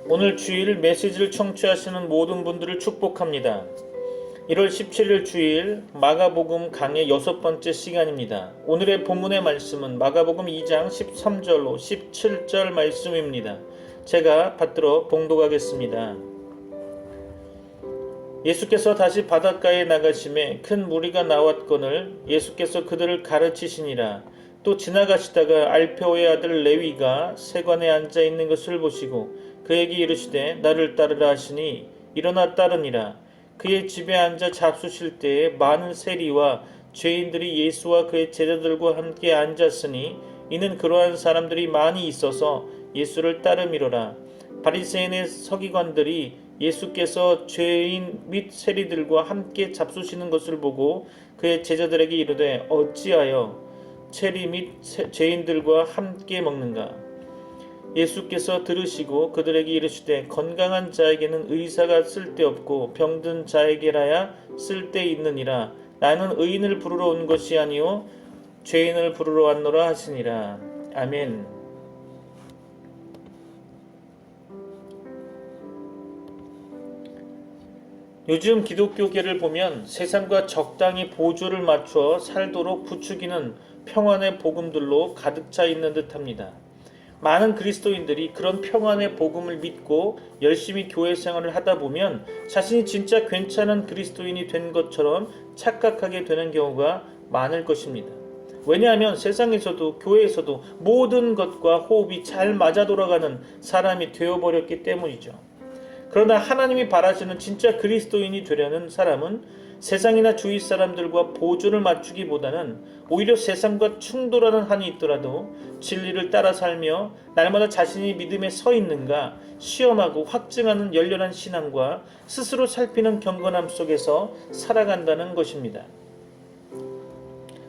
오늘 주일 메시지를 청취하시는 모든 분들을 축복합니다. 1월 17일 주일 마가복음 강의 6번째 시간입니다. 오늘의 본문의 말씀은 마가복음 2장 13절로 17절 말씀입니다. 제가 받들어 봉독하겠습니다. 예수께서 다시 바닷가에 나가심에 큰 무리가 나왔거늘 예수께서 그들을 가르치시니라. 또 지나가시다가 알페오의 아들 레위가 세관에 앉아 있는 것을 보시고 그에게 이르시되 나를 따르라 하시니 일어나 따르니라. 그의 집에 앉아 잡수실 때에 많은 세리와 죄인들이 예수와 그의 제자들과 함께 앉았으니 이는 그러한 사람들이 많이 있어서 예수를 따름이로라. 바리새인의 서기관들이 예수께서 죄인 및 세리들과 함께 잡수시는 것을 보고 그의 제자들에게 이르되 어찌하여 세리 및 죄인들과 함께 먹는가? 예수께서 들으시고 그들에게 이르시되 건강한 자에게는 의사가 쓸데없고 병든 자에게라야 쓸데있느니라. 나는 의인을 부르러 온 것이 아니요 죄인을 부르러 왔노라 하시니라. 아멘. 요즘 기독교계를 보면 세상과 적당히 보조를 맞춰 살도록 부추기는 평안의 복음들로 가득 차 있는 듯합니다. 많은 그리스도인들이 그런 평안의 복음을 믿고 열심히 교회 생활을 하다 보면 자신이 진짜 괜찮은 그리스도인이 된 것처럼 착각하게 되는 경우가 많을 것입니다. 왜냐하면 세상에서도 교회에서도 모든 것과 호흡이 잘 맞아 돌아가는 사람이 되어버렸기 때문이죠. 그러나 하나님이 바라시는 진짜 그리스도인이 되려는 사람은 세상이나 주위 사람들과 보조를 맞추기보다는 오히려 세상과 충돌하는 한이 있더라도 진리를 따라 살며 날마다 자신이 믿음에 서 있는가 시험하고 확증하는 열렬한 신앙과 스스로 살피는 경건함 속에서 살아간다는 것입니다.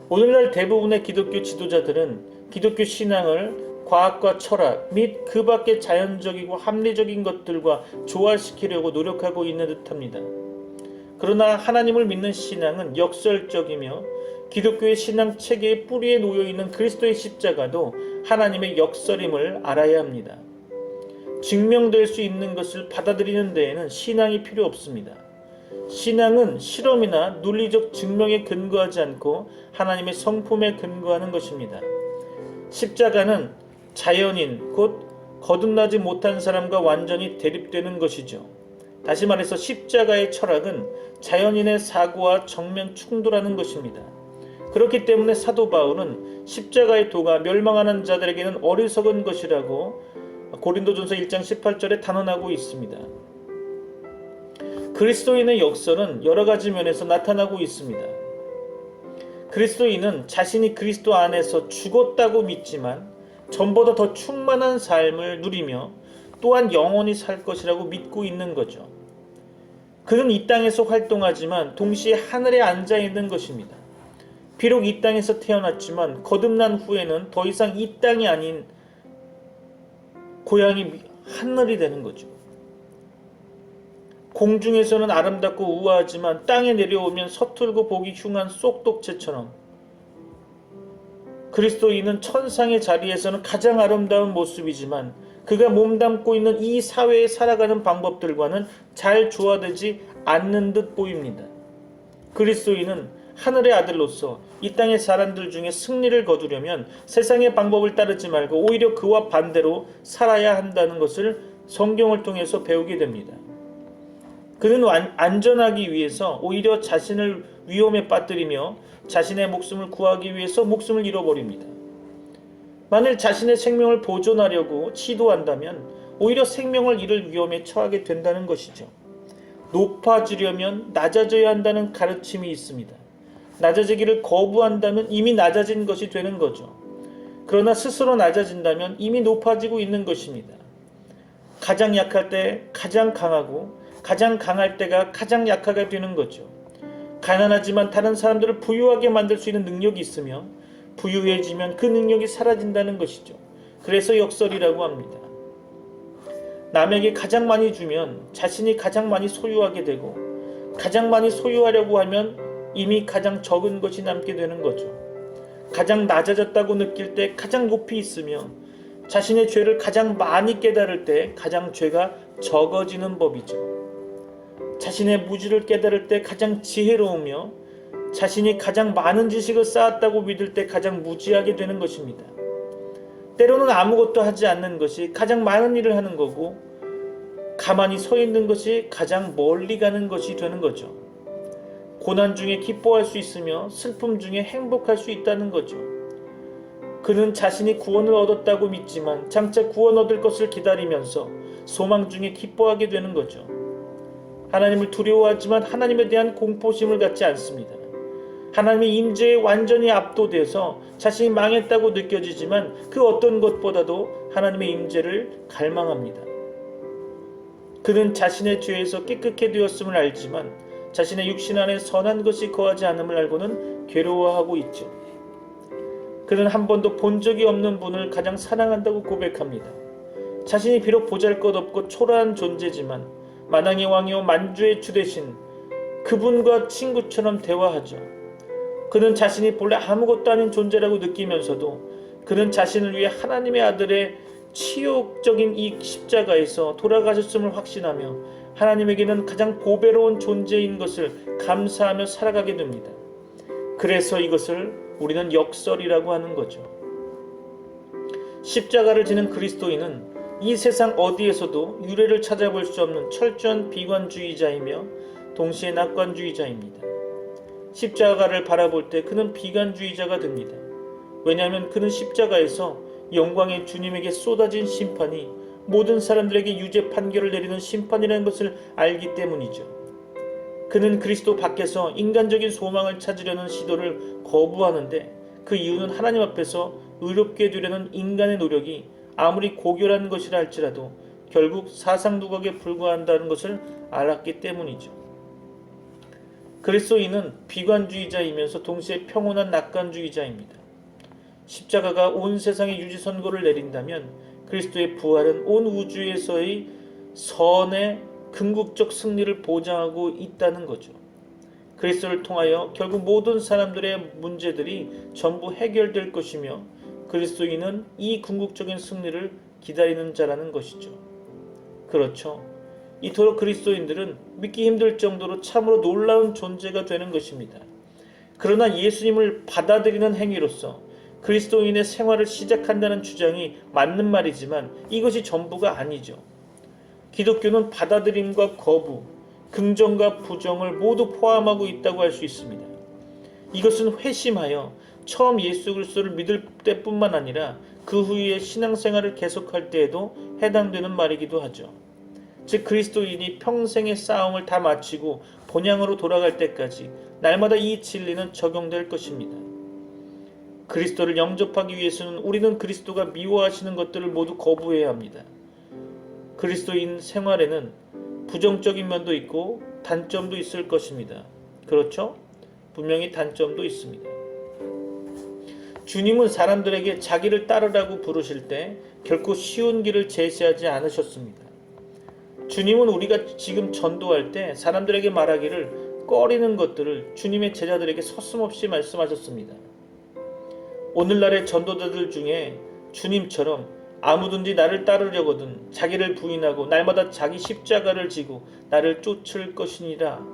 오늘날 대부분의 기독교 지도자들은 기독교 신앙을 과학과 철학 및 그 밖의 자연적이고 합리적인 것들과 조화시키려고 노력하고 있는 듯합니다. 그러나 하나님을 믿는 신앙은 역설적이며 기독교의 신앙 체계의 뿌리에 놓여있는 그리스도의 십자가도 하나님의 역설임을 알아야 합니다. 증명될 수 있는 것을 받아들이는 데에는 신앙이 필요 없습니다. 신앙은 실험이나 논리적 증명에 근거하지 않고 하나님의 성품에 근거하는 것입니다. 십자가는 자연인 곧 거듭나지 못한 사람과 완전히 대립되는 것이죠. 다시 말해서 십자가의 철학은 자연인의 사고와 정면 충돌하는 것입니다. 그렇기 때문에 사도 바울은 십자가의 도가 멸망하는 자들에게는 어리석은 것이라고 고린도전서 1장 18절에 단언하고 있습니다. 그리스도인의 역설은 여러 가지 면에서 나타나고 있습니다. 그리스도인은 자신이 그리스도 안에서 죽었다고 믿지만 전보다 더 충만한 삶을 누리며 또한 영원히 살 것이라고 믿고 있는 거죠. 그는 이 땅에서 활동하지만 동시에 하늘에 앉아 있는 것입니다. 비록 이 땅에서 태어났지만 거듭난 후에는 더 이상 이 땅이 아닌 고향이 하늘이 되는 거죠. 공중에서는 아름답고 우아하지만 땅에 내려오면 서툴고 보기 흉한 쏙독채처럼 그리스도인은 천상의 자리에서는 가장 아름다운 모습이지만 그가 몸담고 있는 이 사회에 살아가는 방법들과는 잘 조화되지 않는 듯 보입니다. 그리스도인은 하늘의 아들로서 이 땅의 사람들 중에 승리를 거두려면 세상의 방법을 따르지 말고 오히려 그와 반대로 살아야 한다는 것을 성경을 통해서 배우게 됩니다. 그는 안전하기 위해서 오히려 자신을 위험에 빠뜨리며 자신의 목숨을 구하기 위해서 목숨을 잃어버립니다. 만일 자신의 생명을 보존하려고 시도한다면 오히려 생명을 잃을 위험에 처하게 된다는 것이죠. 높아지려면 낮아져야 한다는 가르침이 있습니다. 낮아지기를 거부한다면 이미 낮아진 것이 되는 거죠. 그러나 스스로 낮아진다면 이미 높아지고 있는 것입니다. 가장 약할 때 가장 강하고 가장 강할 때가 가장 약하게 되는 거죠. 가난하지만 다른 사람들을 부유하게 만들 수 있는 능력이 있으며 부유해지면 그 능력이 사라진다는 것이죠. 그래서 역설이라고 합니다. 남에게 가장 많이 주면 자신이 가장 많이 소유하게 되고 가장 많이 소유하려고 하면 이미 가장 적은 것이 남게 되는 거죠. 가장 낮아졌다고 느낄 때 가장 높이 있으며 자신의 죄를 가장 많이 깨달을 때 가장 죄가 적어지는 법이죠. 자신의 무지를 깨달을 때 가장 지혜로우며 자신이 가장 많은 지식을 쌓았다고 믿을 때 가장 무지하게 되는 것입니다. 때로는 아무것도 하지 않는 것이 가장 많은 일을 하는 거고 가만히 서 있는 것이 가장 멀리 가는 것이 되는 거죠. 고난 중에 기뻐할 수 있으며 슬픔 중에 행복할 수 있다는 거죠. 그는 자신이 구원을 얻었다고 믿지만 장차 구원 얻을 것을 기다리면서 소망 중에 기뻐하게 되는 거죠. 하나님을 두려워하지만 하나님에 대한 공포심을 갖지 않습니다. 하나님의 임재에 완전히 압도돼서 자신이 망했다고 느껴지지만 그 어떤 것보다도 하나님의 임재를 갈망합니다. 그는 자신의 죄에서 깨끗게 되었음을 알지만 자신의 육신 안에 선한 것이 거하지 않음을 알고는 괴로워하고 있죠. 그는 한 번도 본 적이 없는 분을 가장 사랑한다고 고백합니다. 자신이 비록 보잘것없고 초라한 존재지만 만왕의 왕이요 만주의 주 되신 그분과 친구처럼 대화하죠. 그는 자신이 본래 아무것도 아닌 존재라고 느끼면서도 그는 자신을 위해 하나님의 아들의 치욕적인 이 십자가에서 돌아가셨음을 확신하며 하나님에게는 가장 보배로운 존재인 것을 감사하며 살아가게 됩니다. 그래서 이것을 우리는 역설이라고 하는 거죠. 십자가를 지는 그리스도인은 이 세상 어디에서도 유래를 찾아볼 수 없는 철저한 비관주의자이며 동시에 낙관주의자입니다. 십자가를 바라볼 때 그는 비관주의자가 됩니다. 왜냐하면 그는 십자가에서 영광의 주님에게 쏟아진 심판이 모든 사람들에게 유죄 판결을 내리는 심판이라는 것을 알기 때문이죠. 그는 그리스도 밖에서 인간적인 소망을 찾으려는 시도를 거부하는데 그 이유는 하나님 앞에서 의롭게 되려는 인간의 노력이 아무리 고결한 것이라 할지라도 결국 사상두각에 불과한다는 것을 알았기 때문이죠. 그리스도인은 비관주의자이면서 동시에 평온한 낙관주의자입니다. 십자가가 온 세상에 유지선고를 내린다면 그리스도의 부활은 온 우주에서의 선의 궁극적 승리를 보장하고 있다는 거죠. 그리스도를 통하여 결국 모든 사람들의 문제들이 전부 해결될 것이며 그리스도인은 이 궁극적인 승리를 기다리는 자라는 것이죠. 그렇죠. 이토록 그리스도인들은 믿기 힘들 정도로 참으로 놀라운 존재가 되는 것입니다. 그러나 예수님을 받아들이는 행위로서 그리스도인의 생활을 시작한다는 주장이 맞는 말이지만 이것이 전부가 아니죠. 기독교는 받아들임과 거부, 긍정과 부정을 모두 포함하고 있다고 할 수 있습니다. 이것은 회심하여 처음 예수 그리스도를 믿을 때뿐만 아니라 그 후에 신앙생활을 계속할 때에도 해당되는 말이기도 하죠. 즉 그리스도인이 평생의 싸움을 다 마치고 본향으로 돌아갈 때까지 날마다 이 진리는 적용될 것입니다. 그리스도를 영접하기 위해서는 우리는 그리스도가 미워하시는 것들을 모두 거부해야 합니다. 그리스도인 생활에는 부정적인 면도 있고 단점도 있을 것입니다. 그렇죠? 분명히 단점도 있습니다. 주님은 사람들에게 자기를 따르라고 부르실 때 결코 쉬운 길을 제시하지 않으셨습니다. 주님은 우리가 지금 전도할 때 사람들에게 말하기를 꺼리는 것들을 주님의 제자들에게 서슴없이 말씀하셨습니다. 오늘날의 전도자들 중에 주님처럼 아무든지 나를 따르려거든 자기를 부인하고 날마다 자기 십자가를 지고 나를 쫓을 것이니라.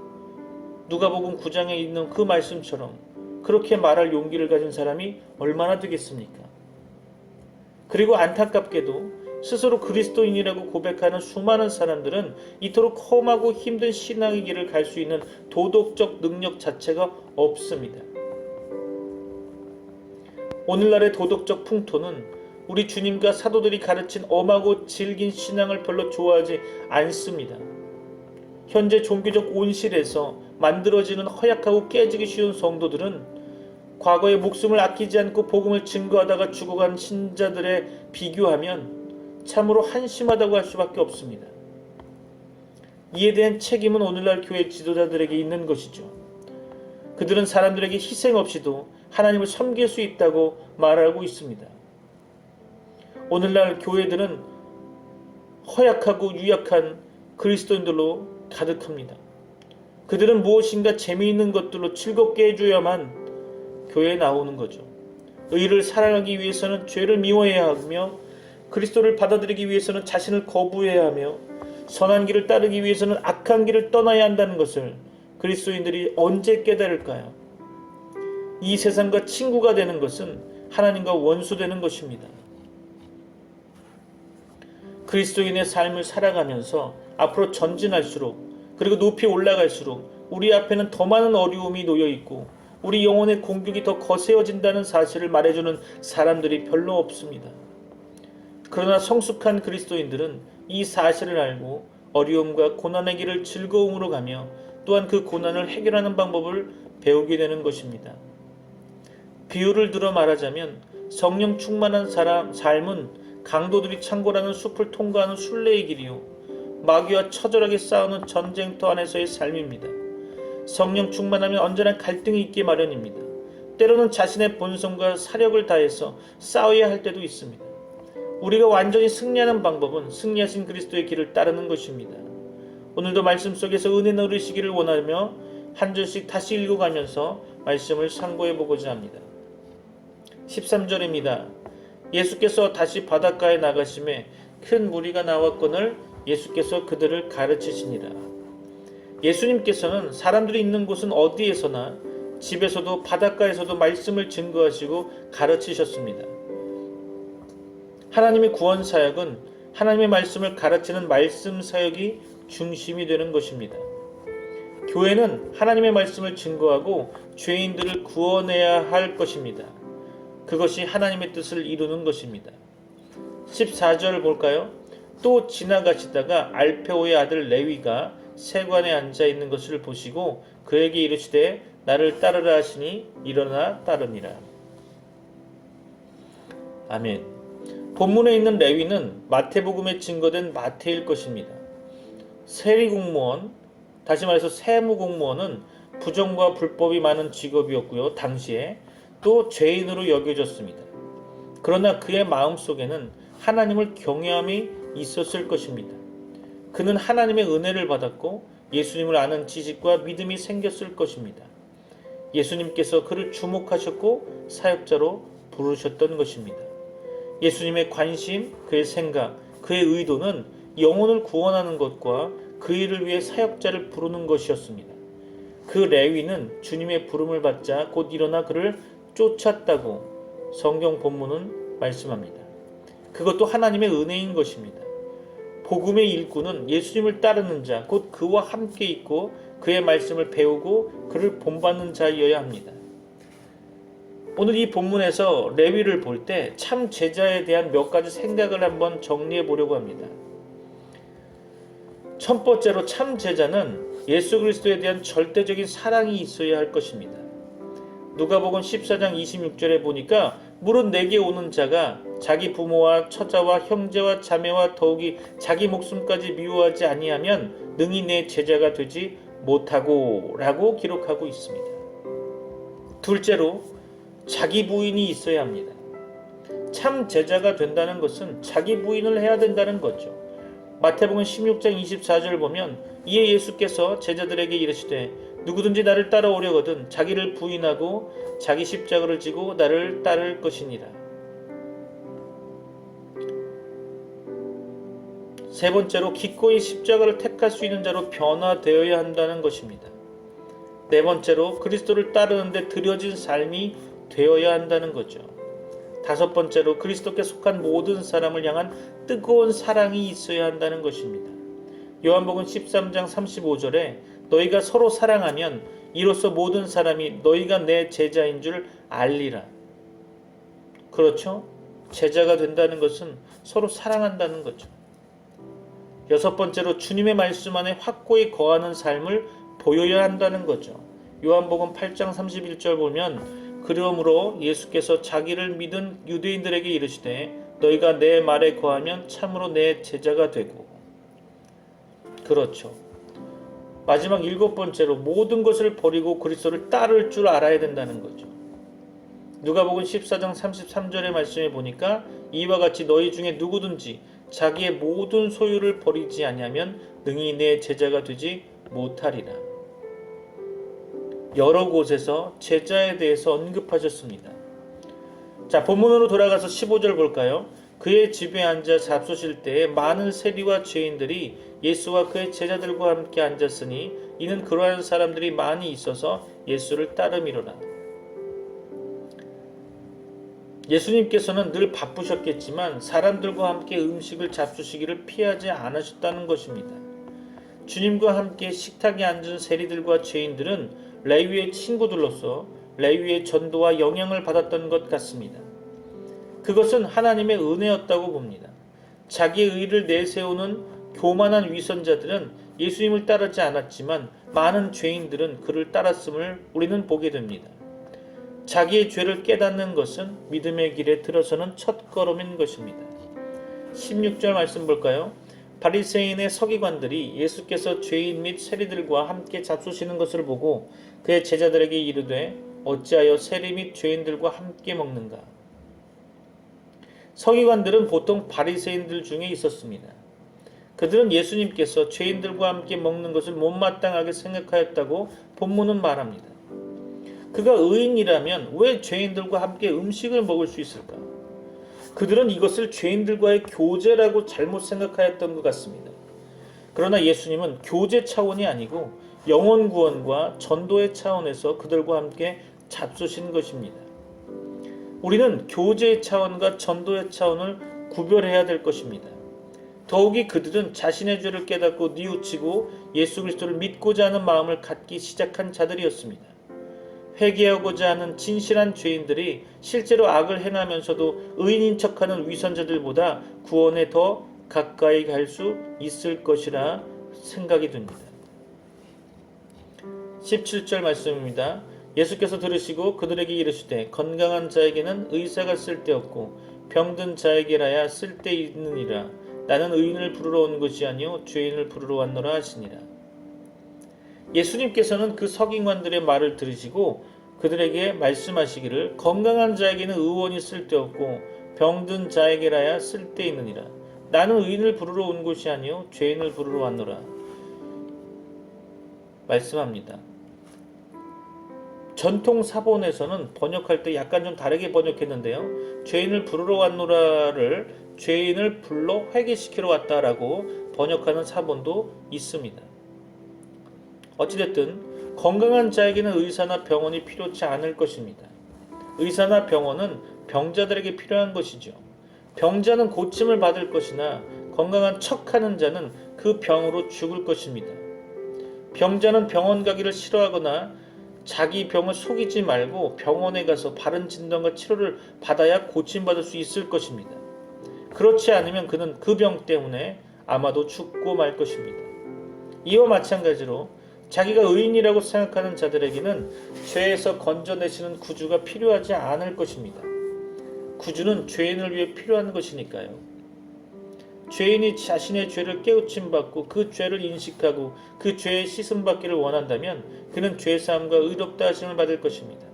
누가복음 9장에 있는 그 말씀처럼 그렇게 말할 용기를 가진 사람이 얼마나 되겠습니까? 그리고 안타깝게도 스스로 그리스도인이라고 고백하는 수많은 사람들은 이토록 험하고 힘든 신앙의 길을 갈 수 있는 도덕적 능력 자체가 없습니다. 오늘날의 도덕적 풍토는 우리 주님과 사도들이 가르친 엄하고 질긴 신앙을 별로 좋아하지 않습니다. 현재 종교적 온실에서 만들어지는 허약하고 깨지기 쉬운 성도들은 과거에 목숨을 아끼지 않고 복음을 증거하다가 죽어간 신자들에 비교하면 참으로 한심하다고 할 수밖에 없습니다. 이에 대한 책임은 오늘날 교회 지도자들에게 있는 것이죠. 그들은 사람들에게 희생 없이도 하나님을 섬길 수 있다고 말하고 있습니다. 오늘날 교회들은 허약하고 유약한 그리스도인들로 가득합니다. 그들은 무엇인가 재미있는 것들로 즐겁게 해줘야만 교회에 나오는 거죠. 의를 사랑하기 위해서는 죄를 미워해야 하며 그리스도를 받아들이기 위해서는 자신을 거부해야 하며 선한 길을 따르기 위해서는 악한 길을 떠나야 한다는 것을 그리스도인들이 언제 깨달을까요? 이 세상과 친구가 되는 것은 하나님과 원수되는 것입니다. 그리스도인의 삶을 살아가면서 앞으로 전진할수록 그리고 높이 올라갈수록 우리 앞에는 더 많은 어려움이 놓여 있고 우리 영혼의 공격이 더 거세어진다는 사실을 말해주는 사람들이 별로 없습니다. 그러나 성숙한 그리스도인들은 이 사실을 알고 어려움과 고난의 길을 즐거움으로 가며 또한 그 고난을 해결하는 방법을 배우게 되는 것입니다. 비유를 들어 말하자면 성령 충만한 삶은 강도들이 창궐하는 숲을 통과하는 순례의 길이요 마귀와 처절하게 싸우는 전쟁터 안에서의 삶입니다. 성령 충만하면 언제나 갈등이 있기 마련입니다. 때로는 자신의 본성과 사력을 다해서 싸워야 할 때도 있습니다. 우리가 완전히 승리하는 방법은 승리하신 그리스도의 길을 따르는 것입니다. 오늘도 말씀 속에서 은혜 누리시기를 원하며 한 절씩 다시 읽어가면서 말씀을 상고해 보고자 합니다. 13절입니다. 예수께서 다시 바닷가에 나가심에 큰 무리가 나왔거늘 예수께서 그들을 가르치시니라. 예수님께서는 사람들이 있는 곳은 어디에서나 집에서도 바닷가에서도 말씀을 증거하시고 가르치셨습니다. 하나님의 구원 사역은 하나님의 말씀을 가르치는 말씀 사역이 중심이 되는 것입니다. 교회는 하나님의 말씀을 증거하고 죄인들을 구원해야 할 것입니다. 그것이 하나님의 뜻을 이루는 것입니다. 14절 볼까요? 또 지나가시다가 알페오의 아들 레위가 세관에 앉아 있는 것을 보시고 그에게 이르시되 나를 따르라 하시니 일어나 따르니라. 아멘. 본문에 있는 레위는 마태복음에 증거된 마태일 것입니다. 세리공무원, 다시 말해서 세무공무원은 부정과 불법이 많은 직업이었고요. 당시에 또 죄인으로 여겨졌습니다. 그러나 그의 마음속에는 하나님을 경외함이 있었을 것입니다. 그는 하나님의 은혜를 받았고 예수님을 아는 지식과 믿음이 생겼을 것입니다. 예수님께서 그를 주목하셨고 사역자로 부르셨던 것입니다. 예수님의 관심, 그의 생각, 그의 의도는 영혼을 구원하는 것과 그 일을 위해 사역자를 부르는 것이었습니다. 그 레위는 주님의 부름을 받자 곧 일어나 그를 쫓았다고 성경 본문은 말씀합니다. 그것도 하나님의 은혜인 것입니다. 복음의 일꾼은 예수님을 따르는 자, 곧 그와 함께 있고 그의 말씀을 배우고 그를 본받는 자이어야 합니다. 오늘 이 본문에서 레위를 볼 때 참 제자에 대한 몇 가지 생각을 한번 정리해 보려고 합니다. 첫 번째로 참 제자는 예수 그리스도에 대한 절대적인 사랑이 있어야 할 것입니다. 누가복음 14장 26절에 보니까 무릇 내게 오는 자가 자기 부모와 처자와 형제와 자매와 더욱이 자기 목숨까지 미워하지 아니하면 능히 내 제자가 되지 못하고 라고 기록하고 있습니다. 둘째로 자기 부인이 있어야 합니다. 참 제자가 된다는 것은 자기 부인을 해야 된다는 거죠. 마태복음 16장 24절 보면 이에 예수께서 제자들에게 이르시되 누구든지 나를 따라오려거든 자기를 부인하고 자기 십자가를 지고 나를 따를 것이니라. 세 번째로 기꺼이 십자가를 택할 수 있는 자로 변화되어야 한다는 것입니다. 네 번째로 그리스도를 따르는데 드려진 삶이 되어야 한다는 거죠. 다섯 번째로 그리스도께 속한 모든 사람을 향한 뜨거운 사랑이 있어야 한다는 것입니다. 요한복음 13장 35절에 너희가 서로 사랑하면 이로써 모든 사람이 너희가 내 제자인 줄 알리라. 그렇죠? 제자가 된다는 것은 서로 사랑한다는 거죠. 여섯 번째로 주님의 말씀 안에 확고히 거하는 삶을 보여야 한다는 거죠. 요한복음 8장 31절 보면 그러므로 예수께서 자기를 믿은 유대인들에게 이르시되 너희가 내 말에 거하면 참으로 내 제자가 되고. 그렇죠. 마지막 일곱 번째로 모든 것을 버리고 그리스도를 따를 줄 알아야 된다는 거죠. 누가복음 14장 33절의 말씀에 보니까 이와 같이 너희 중에 누구든지 자기의 모든 소유를 버리지 아니하면 능히 내 제자가 되지 못하리라. 여러 곳에서 제자에 대해서 언급하셨습니다. 자, 본문으로 돌아가서 15절 볼까요? 그의 집에 앉아 잡수실 때에 많은 세리와 죄인들이 예수와 그의 제자들과 함께 앉았으니 이는 그러한 사람들이 많이 있어서 예수를 따름이로라. 예수님께서는 늘 바쁘셨겠지만 사람들과 함께 음식을 잡수시기를 피하지 않으셨다는 것입니다. 주님과 함께 식탁에 앉은 세리들과 죄인들은 레위의 친구들로서 레위의 전도와 영향을 받았던 것 같습니다. 그것은 하나님의 은혜였다고 봅니다. 자기의 의를 내세우는 교만한 위선자들은 예수님을 따르지 않았지만 많은 죄인들은 그를 따랐음을 우리는 보게 됩니다. 자기의 죄를 깨닫는 것은 믿음의 길에 들어서는 첫걸음인 것입니다. 16절 말씀 볼까요? 바리새인의 서기관들이 예수께서 죄인 및 세리들과 함께 잡수시는 것을 보고 그의 제자들에게 이르되 어찌하여 세리 및 죄인들과 함께 먹는가? 서기관들은 보통 바리새인들 중에 있었습니다. 그들은 예수님께서 죄인들과 함께 먹는 것을 못마땅하게 생각하였다고 본문은 말합니다. 그가 의인이라면 왜 죄인들과 함께 음식을 먹을 수 있을까? 그들은 이것을 죄인들과의 교제라고 잘못 생각하였던 것 같습니다. 그러나 예수님은 교제 차원이 아니고 영혼 구원과 전도의 차원에서 그들과 함께 잡수신 것입니다. 우리는 교제의 차원과 전도의 차원을 구별해야 될 것입니다. 더욱이 그들은 자신의 죄를 깨닫고 뉘우치고 예수 그리스도를 믿고자 하는 마음을 갖기 시작한 자들이었습니다. 회개하고자 하는 진실한 죄인들이 실제로 악을 행하면서도 의인인 척하는 위선자들보다 구원에 더 가까이 갈 수 있을 것이라 생각이 듭니다. 17절 말씀입니다. 예수께서 들으시고 그들에게 이르시되 건강한 자에게는 의사가 쓸데없고 병든 자에게라야 쓸데있느니라. 나는 의인을 부르러 온 것이 아니요 죄인을 부르러 왔노라 하시니라. 예수님께서는 그 서기관들의 말을 들으시고 그들에게 말씀하시기를 건강한 자에게는 의원이 쓸데없고 병든 자에게라야 쓸데있느니라. 나는 의인을 부르러 온 것이 아니요 죄인을 부르러 왔노라 말씀합니다. 전통 사본에서는 번역할 때 약간 좀 다르게 번역했는데요. 죄인을 부르러 왔노라를 죄인을 불러 회개시키러 왔다라고 번역하는 사본도 있습니다. 어찌됐든 건강한 자에게는 의사나 병원이 필요치 않을 것입니다. 의사나 병원은 병자들에게 필요한 것이죠. 병자는 고침을 받을 것이나 건강한 척하는 자는 그 병으로 죽을 것입니다. 병자는 병원 가기를 싫어하거나 자기 병을 속이지 말고 병원에 가서 바른 진단과 치료를 받아야 고침받을 수 있을 것입니다. 그렇지 않으면 그는 그 병 때문에 아마도 죽고 말 것입니다. 이와 마찬가지로 자기가 의인이라고 생각하는 자들에게는 죄에서 건져내시는 구주가 필요하지 않을 것입니다. 구주는 죄인을 위해 필요한 것이니까요. 죄인이 자신의 죄를 깨우침받고 그 죄를 인식하고 그 죄에 씻음받기를 원한다면 그는 죄사함과 의롭다 하심을 받을 것입니다.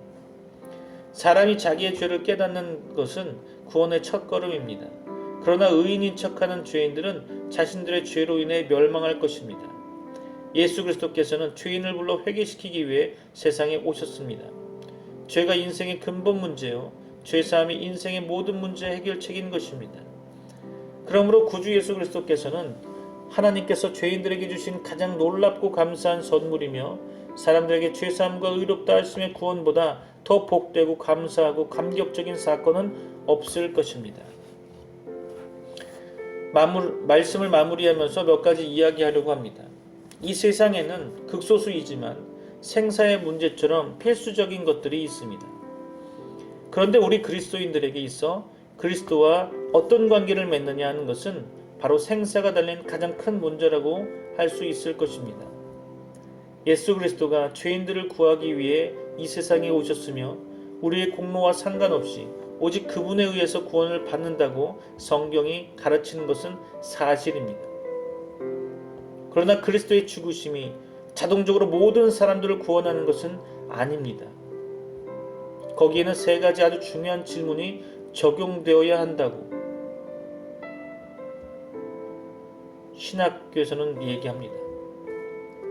사람이 자기의 죄를 깨닫는 것은 구원의 첫걸음입니다. 그러나 의인인 척하는 죄인들은 자신들의 죄로 인해 멸망할 것입니다. 예수 그리스도께서는 죄인을 불러 회개시키기 위해 세상에 오셨습니다. 죄가 인생의 근본 문제요, 죄사함이 인생의 모든 문제 해결책인 것입니다. 그러므로 구주 예수 그리스도께서는 하나님께서 죄인들에게 주신 가장 놀랍고 감사한 선물이며 사람들에게 죄사함과 의롭다 하심의 구원보다 더 복되고 감사하고 감격적인 사건은 없을 것입니다. 말씀을 마무리하면서 몇 가지 이야기하려고 합니다. 이 세상에는 극소수이지만 생사의 문제처럼 필수적인 것들이 있습니다. 그런데 우리 그리스도인들에게 있어 그리스도와 어떤 관계를 맺느냐 하는 것은 바로 생사가 달린 가장 큰 문제라고 할 수 있을 것입니다. 예수 그리스도가 죄인들을 구하기 위해 이 세상에 오셨으며 우리의 공로와 상관없이 오직 그분에 의해서 구원을 받는다고 성경이 가르치는 것은 사실입니다. 그러나 그리스도의 죽으심이 자동적으로 모든 사람들을 구원하는 것은 아닙니다. 거기에는 세 가지 아주 중요한 질문이 적용되어야 한다고 신학교에서는 얘기합니다.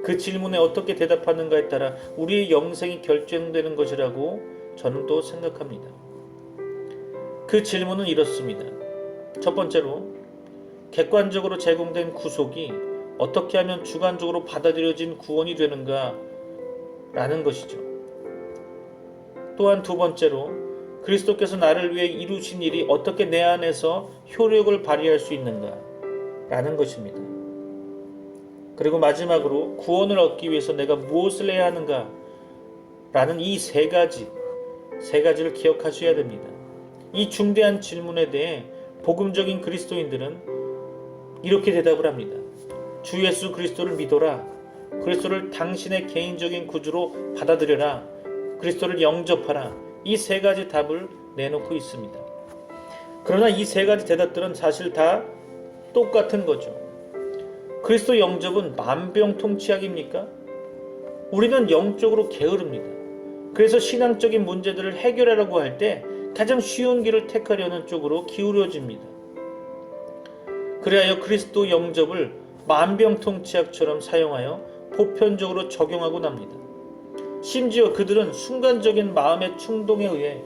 그 질문에 어떻게 대답하는가에 따라 우리의 영생이 결정되는 것이라고 저는 또 생각합니다. 그 질문은 이렇습니다. 첫 번째로, 객관적으로 제공된 구속이 어떻게 하면 주관적으로 받아들여진 구원이 되는가 라는 것이죠. 또한 두 번째로, 그리스도께서 나를 위해 이루신 일이 어떻게 내 안에서 효력을 발휘할 수 있는가 라는 것입니다. 그리고 마지막으로 구원을 얻기 위해서 내가 무엇을 해야 하는가 라는 이 세 가지를 기억하셔야 됩니다. 이 중대한 질문에 대해 복음적인 그리스도인들은 이렇게 대답을 합니다. 주 예수 그리스도를 믿어라. 그리스도를 당신의 개인적인 구주로 받아들여라. 그리스도를 영접하라. 이 세 가지 답을 내놓고 있습니다. 그러나 이 세 가지 대답들은 사실 다 똑같은 거죠. 그리스도 영접은 만병통치약입니까? 우리는 영적으로 게으릅니다. 그래서 신앙적인 문제들을 해결하려고 할 때 가장 쉬운 길을 택하려는 쪽으로 기울어집니다. 그리하여 그리스도 영접을 만병통치약처럼 사용하여 보편적으로 적용하고 납니다. 심지어 그들은 순간적인 마음의 충동에 의해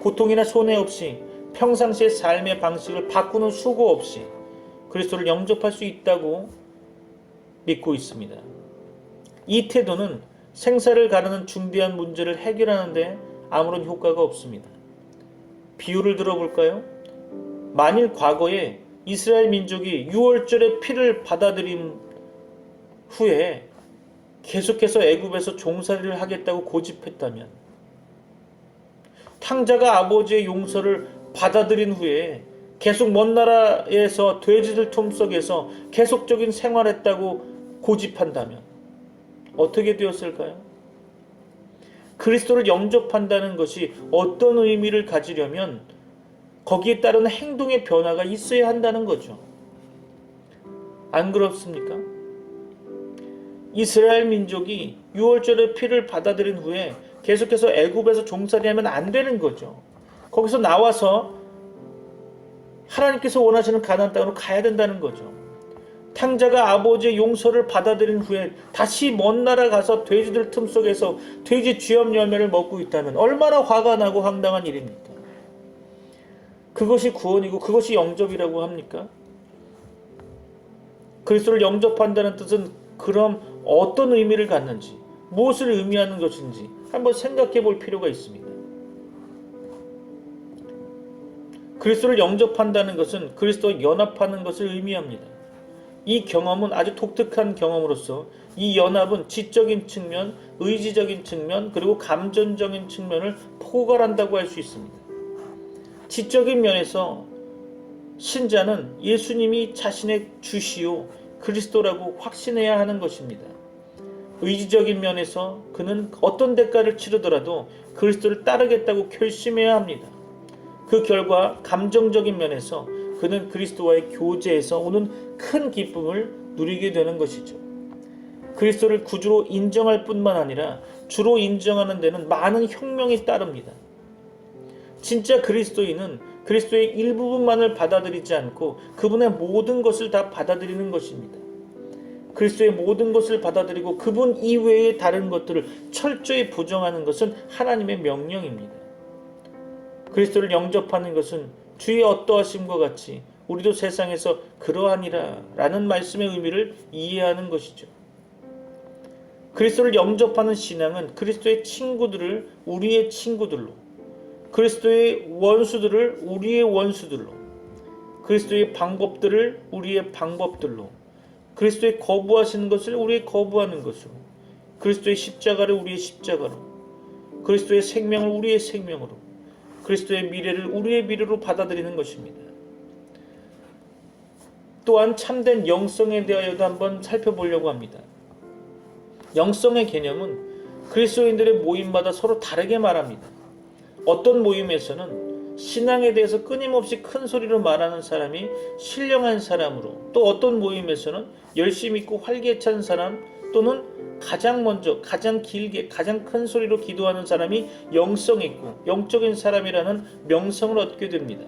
고통이나 손해 없이 평상시의 삶의 방식을 바꾸는 수고 없이 그리스도를 영접할 수 있다고 믿고 있습니다. 이 태도는 생사를 가르는 중대한 문제를 해결하는 데 아무런 효과가 없습니다. 비유를 들어볼까요? 만일 과거에 이스라엘 민족이 유월절의 피를 받아들인 후에 계속해서 애굽에서 종살이를 하겠다고 고집했다면, 탕자가 아버지의 용서를 받아들인 후에 계속 먼 나라에서 돼지들 품 속에서 계속적인 생활했다고 고집한다면 어떻게 되었을까요? 그리스도를 영접한다는 것이 어떤 의미를 가지려면 거기에 따른 행동의 변화가 있어야 한다는 거죠. 안 그렇습니까? 이스라엘 민족이 유월절의 피를 받아들인 후에 계속해서 애굽에서 종살이하면 안 되는 거죠. 거기서 나와서 하나님께서 원하시는 가나안 땅으로 가야 된다는 거죠. 탕자가 아버지의 용서를 받아들인 후에 다시 먼 나라 가서 돼지들 틈 속에서 돼지 쥐염 열매를 먹고 있다면 얼마나 화가 나고 황당한 일입니까? 그것이 구원이고 그것이 영접이라고 합니까? 그리스도를 영접한다는 뜻은 그럼 어떤 의미를 갖는지, 무엇을 의미하는 것인지 한번 생각해 볼 필요가 있습니다. 그리스도를 영접한다는 것은 그리스도와 연합하는 것을 의미합니다. 이 경험은 아주 독특한 경험으로서 이 연합은 지적인 측면, 의지적인 측면, 그리고 감정적인 측면을 포괄한다고 할 수 있습니다. 지적인 면에서 신자는 예수님이 자신의 주시오 그리스도라고 확신해야 하는 것입니다. 의지적인 면에서 그는 어떤 대가를 치르더라도 그리스도를 따르겠다고 결심해야 합니다. 그 결과 감정적인 면에서 그는 그리스도와의 교제에서 오는 큰 기쁨을 누리게 되는 것이죠. 그리스도를 구주로 인정할 뿐만 아니라 주로 인정하는 데는 많은 혁명이 따릅니다. 진짜 그리스도인은 그리스도의 일부분만을 받아들이지 않고 그분의 모든 것을 다 받아들이는 것입니다. 그리스도의 모든 것을 받아들이고 그분 이외의 다른 것들을 철저히 부정하는 것은 하나님의 명령입니다. 그리스도를 영접하는 것은 주의 어떠하심과 같이 우리도 세상에서 그러하니라 라는 말씀의 의미를 이해하는 것이죠. 그리스도를 영접하는 신앙은 그리스도의 친구들을 우리의 친구들로, 그리스도의 원수들을 우리의 원수들로, 그리스도의 방법들을 우리의 방법들로, 그리스도의 거부하시는 것을 우리의 거부하는 것으로, 그리스도의 십자가를 우리의 십자가로, 그리스도의 생명을 우리의 생명으로, 그리스도의 미래를 우리의 미래로 받아들이는 것입니다. 또한 참된 영성에 대하여도 한번 살펴보려고 합니다. 영성의 개념은 그리스도인들의 모임마다 서로 다르게 말합니다. 어떤 모임에서는 신앙에 대해서 끊임없이 큰 소리로 말하는 사람이 신령한 사람으로, 또 어떤 모임에서는 열심히 있고 활기찬 사람, 또는 가장 먼저, 가장 길게, 가장 큰 소리로 기도하는 사람이 영성 있고 영적인 사람이라는 명성을 얻게 됩니다.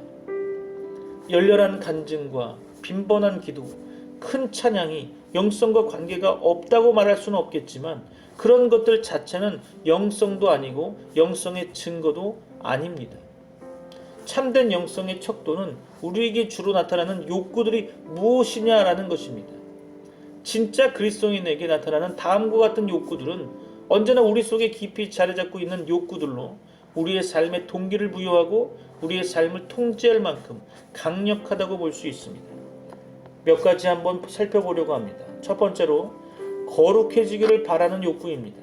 열렬한 간증과 빈번한 기도, 큰 찬양이 영성과 관계가 없다고 말할 수는 없겠지만 그런 것들 자체는 영성도 아니고 영성의 증거도 아닙니다. 참된 영성의 척도는 우리에게 주로 나타나는 욕구들이 무엇이냐라는 것입니다. 진짜 그리스도인에게 나타나는 다음과 같은 욕구들은 언제나 우리 속에 깊이 자리 잡고 있는 욕구들로 우리의 삶에 동기를 부여하고 우리의 삶을 통제할 만큼 강력하다고 볼 수 있습니다. 몇 가지 한번 살펴보려고 합니다. 첫 번째로 거룩해지기를 바라는 욕구입니다.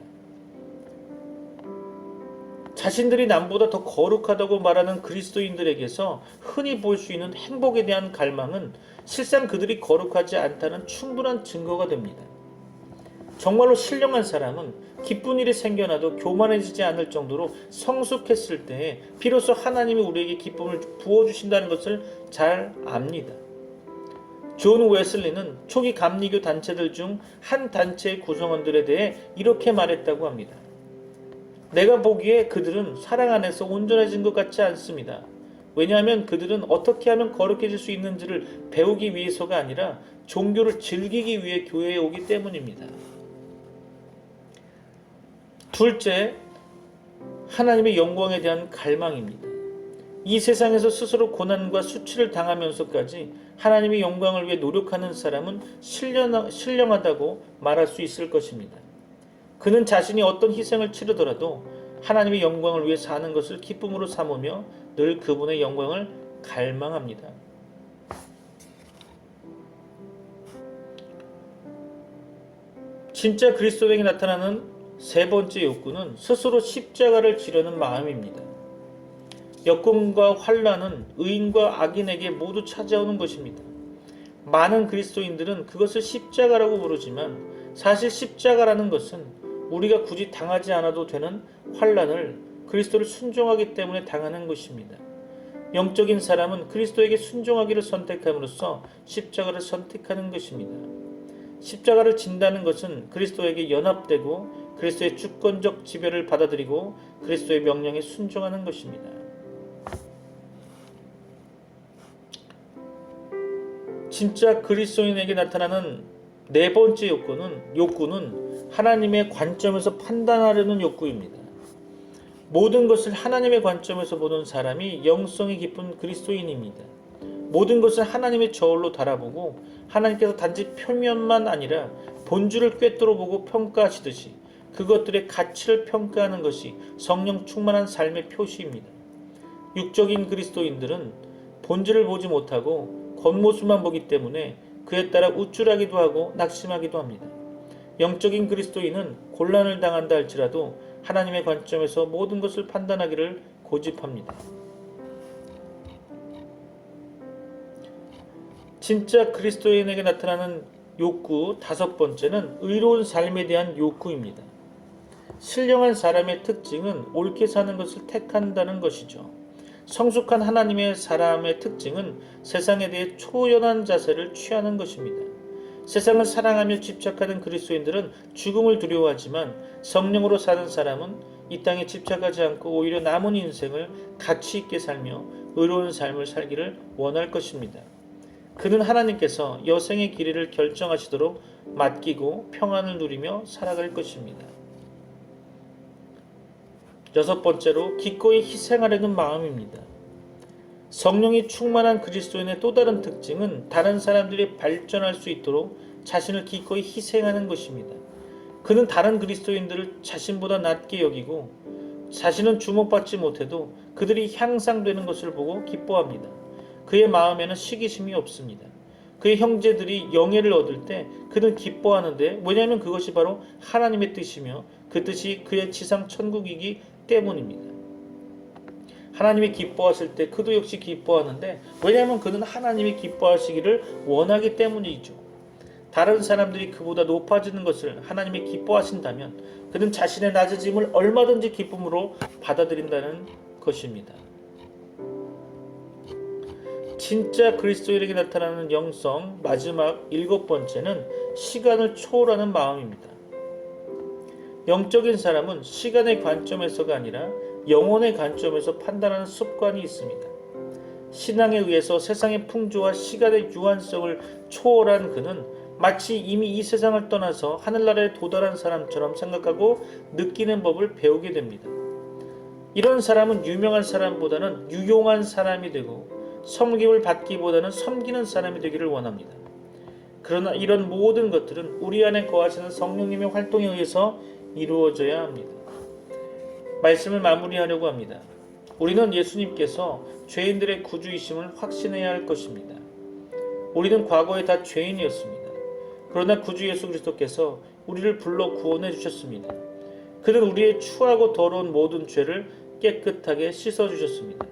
자신들이 남보다 더 거룩하다고 말하는 그리스도인들에게서 흔히 볼 수 있는 행복에 대한 갈망은 실상 그들이 거룩하지 않다는 충분한 증거가 됩니다. 정말로 신령한 사람은 기쁜 일이 생겨나도 교만해지지 않을 정도로 성숙했을 때에 비로소 하나님이 우리에게 기쁨을 부어주신다는 것을 잘 압니다. 존 웨슬리는 초기 감리교 단체들 중 한 단체의 구성원들에 대해 이렇게 말했다고 합니다. 내가 보기에 그들은 사랑 안에서 온전해진 것 같지 않습니다. 왜냐하면 그들은 어떻게 하면 거룩해질 수 있는지를 배우기 위해서가 아니라 종교를 즐기기 위해 교회에 오기 때문입니다. 둘째, 하나님의 영광에 대한 갈망입니다. 이 세상에서 스스로 고난과 수치를 당하면서까지 하나님의 영광을 위해 노력하는 사람은 신령하다고 말할 수 있을 것입니다. 그는 자신이 어떤 희생을 치르더라도 하나님의 영광을 위해 사는 것을 기쁨으로 삼으며 늘 그분의 영광을 갈망합니다. 진짜 그리스도에게 나타나는 세 번째 욕구는 스스로 십자가를 지려는 마음입니다. 역금과 환난은 의인과 악인에게 모두 찾아오는 것입니다. 많은 그리스도인들은 그것을 십자가라고 부르지만 사실 십자가라는 것은 우리가 굳이 당하지 않아도 되는 환난을 그리스도를 순종하기 때문에 당하는 것입니다. 영적인 사람은 그리스도에게 순종하기를 선택함으로써 십자가를 선택하는 것입니다. 십자가를 진다는 것은 그리스도에게 연합되고 그리스도의 주권적 지배를 받아들이고 그리스도의 명령에 순종하는 것입니다. 진짜 그리스도인에게 나타나는 네 번째 욕구는 하나님의 관점에서 판단하려는 욕구입니다. 모든 것을 하나님의 관점에서 보는 사람이 영성이 깊은 그리스도인입니다. 모든 것을 하나님의 저울로 달아보고 하나님께서 단지 표면만 아니라 본질을 꿰뚫어 보고 평가하시듯이 그것들의 가치를 평가하는 것이 성령 충만한 삶의 표시입니다. 육적인 그리스도인들은 본질을 보지 못하고 겉모습만 보기 때문에 그에 따라 우쭐하기도 하고 낙심하기도 합니다. 영적인 그리스도인은 곤란을 당한다 할지라도 하나님의 관점에서 모든 것을 판단하기를 고집합니다. 진짜 그리스도인에게 나타나는 욕구 다섯 번째는 의로운 삶에 대한 욕구입니다. 신령한 사람의 특징은 옳게 사는 것을 택한다는 것이죠. 성숙한 하나님의 사람의 특징은 세상에 대해 초연한 자세를 취하는 것입니다. 세상을 사랑하며 집착하는 그리스도인들은 죽음을 두려워하지만 성령으로 사는 사람은 이 땅에 집착하지 않고 오히려 남은 인생을 가치 있게 살며 의로운 삶을 살기를 원할 것입니다. 그는 하나님께서 여생의 길이를 결정하시도록 맡기고 평안을 누리며 살아갈 것입니다. 여섯 번째로 기꺼이 희생하려는 마음입니다. 성령이 충만한 그리스도인의 또 다른 특징은 다른 사람들이 발전할 수 있도록 자신을 기꺼이 희생하는 것입니다. 그는 다른 그리스도인들을 자신보다 낮게 여기고 자신은 주목받지 못해도 그들이 향상되는 것을 보고 기뻐합니다. 그의 마음에는 시기심이 없습니다. 그의 형제들이 영예를 얻을 때 그는 기뻐하는데, 왜냐하면 그것이 바로 하나님의 뜻이며 그 뜻이 그의 지상 천국이기 때문입니다. 하나님이 기뻐하실 때 그도 역시 기뻐하는데, 왜냐하면 그는 하나님이 기뻐하시기를 원하기 때문이죠. 다른 사람들이 그보다 높아지는 것을 하나님이 기뻐하신다면 그는 자신의 낮아짐을 얼마든지 기쁨으로 받아들인다는 것입니다. 진짜 그리스도인에게 나타나는 영성 마지막 7번째는 시간을 초월하는 마음입니다. 영적인 사람은 시간의 관점에서가 아니라 영혼의 관점에서 판단하는 습관이 있습니다. 신앙에 의해서 세상의 풍조와 시간의 유한성을 초월한 그는 마치 이미 이 세상을 떠나서 하늘나라에 도달한 사람처럼 생각하고 느끼는 법을 배우게 됩니다. 이런 사람은 유명한 사람보다는 유용한 사람이 되고 섬김을 받기보다는 섬기는 사람이 되기를 원합니다. 그러나 이런 모든 것들은 우리 안에 거하시는 성령님의 활동에 의해서 이루어져야 합니다. 말씀을 마무리하려고 합니다. 우리는 예수님께서 죄인들의 구주이심을 확신해야 할 것입니다. 우리는 과거에 다 죄인이었습니다. 그러나 구주 예수 그리스도께서 우리를 불러 구원해 주셨습니다. 그는 우리의 추하고 더러운 모든 죄를 깨끗하게 씻어 주셨습니다.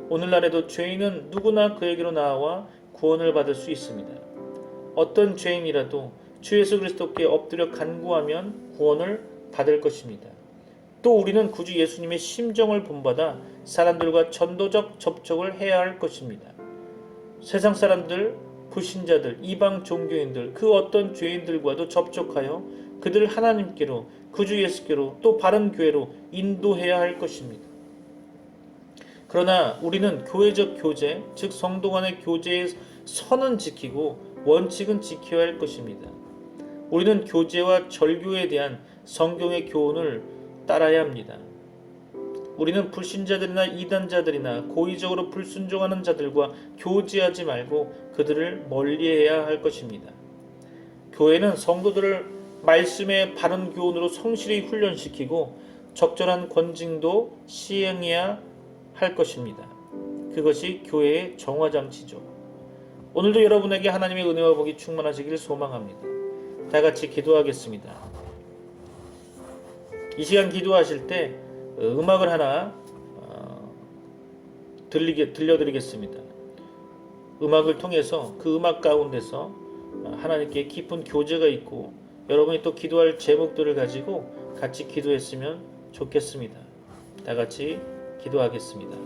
오늘날에도 죄인은 누구나 그에게로 나와 구원을 받을 수 있습니다. 어떤 죄인이라도 주 예수 그리스도께 엎드려 간구하면 구원을 받을 것입니다. 또 우리는 구주 예수님의 심정을 본받아 사람들과 전도적 접촉을 해야 할 것입니다. 세상 사람들, 불신자들, 이방 종교인들, 그 어떤 죄인들과도 접촉하여 그들을 하나님께로, 구주 예수께로, 또 바른 교회로 인도해야 할 것입니다. 그러나 우리는 교회적 교제, 즉 성도 간의 교제의 선은 지키고 원칙은 지켜야 할 것입니다. 우리는 교제와 절교에 대한 성경의 교훈을 따라야 합니다. 우리는 불신자들이나 이단자들이나 고의적으로 불순종하는 자들과 교제하지 말고 그들을 멀리해야 할 것입니다. 교회는 성도들을 말씀의 바른 교훈으로 성실히 훈련시키고 적절한 권징도 시행해야 할 것입니다. 그것이 교회의 정화장치죠. 오늘도 여러분에게 하나님의 은혜와 복이 충만하시기를 소망합니다. 다 같이 기도하겠습니다. 이 시간 기도하실 때 음악을 하나 들려드리겠습니다. 음악을 통해서 그 음악 가운데서 하나님께 깊은 교제가 있고 여러분이 또 기도할 제목들을 가지고 같이 기도했으면 좋겠습니다. 다 같이 기도하겠습니다.